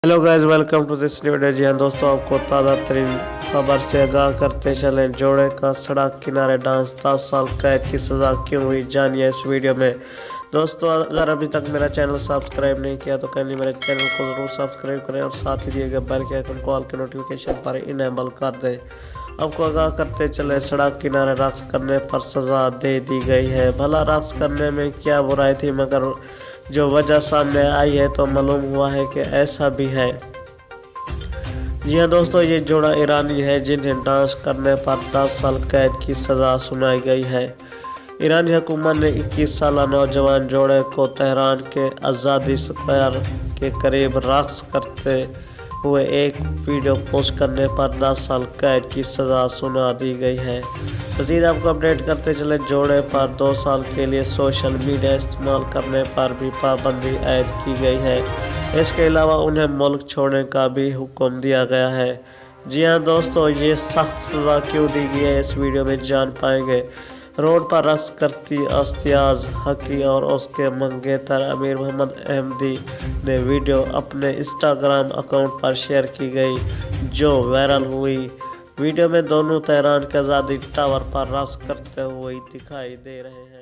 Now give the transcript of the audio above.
Hello guys, welcome to this new video. जी हाँ दोस्तों, आपको ताज़ा तरीन खबर से आगाह करते चलें। जोड़े का सड़क किनारे डांस, 10 साल कैद की सज़ा क्यों हुई, जानिए इस वीडियो में। दोस्तों, अगर अभी तक मेरा चैनल सब्सक्राइब नहीं किया तो कहीं मेरे चैनल को ज़रूर सब्सक्राइब करें और साथ ही दिए गए बेल के आइकन को ऑल के नोटिफिकेशन पर इनेबल कर दें। आपको आगाह करते चले, सड़क किनारे रक्स करने पर सज़ा दे दी गई है। भला रक्स करने में क्या बुराई थी, मगर जो वजह सामने आई है तो मालूम हुआ है कि ऐसा भी है। जी हाँ दोस्तों, ये जोड़ा ईरानी है जिन्हें डांस करने पर 10 साल कैद की सज़ा सुनाई गई है। ईरानी हुकूमत ने 21 साल नौजवान जोड़े को तेहरान के आज़ादी स्क्वायर के करीब रक्स करते हुए एक वीडियो पोस्ट करने पर 10 साल कैद की सज़ा सुना दी गई है। मज़ीद आपको अपडेट करते चले, जोड़े पर 2 साल के लिए सोशल मीडिया इस्तेमाल करने पर भी पाबंदी आयद की गई है। इसके अलावा उन्हें मुल्क छोड़ने का भी हुक्म दिया गया है। जी हाँ दोस्तों, ये सख्त सज़ा क्यों दी गई है इस वीडियो में जान पाएंगे। रोड पर रक्स करती अस्तियाज हकी और उसके मंगेतर अमीर मोहम्मद अहमदी ने वीडियो अपने इंस्टाग्राम अकाउंट पर शेयर की गई, जो वायरल हुई। वीडियो में दोनों तेहरान के आज़ादी टावर पर रक्स करते हुए दिखाई दे रहे हैं।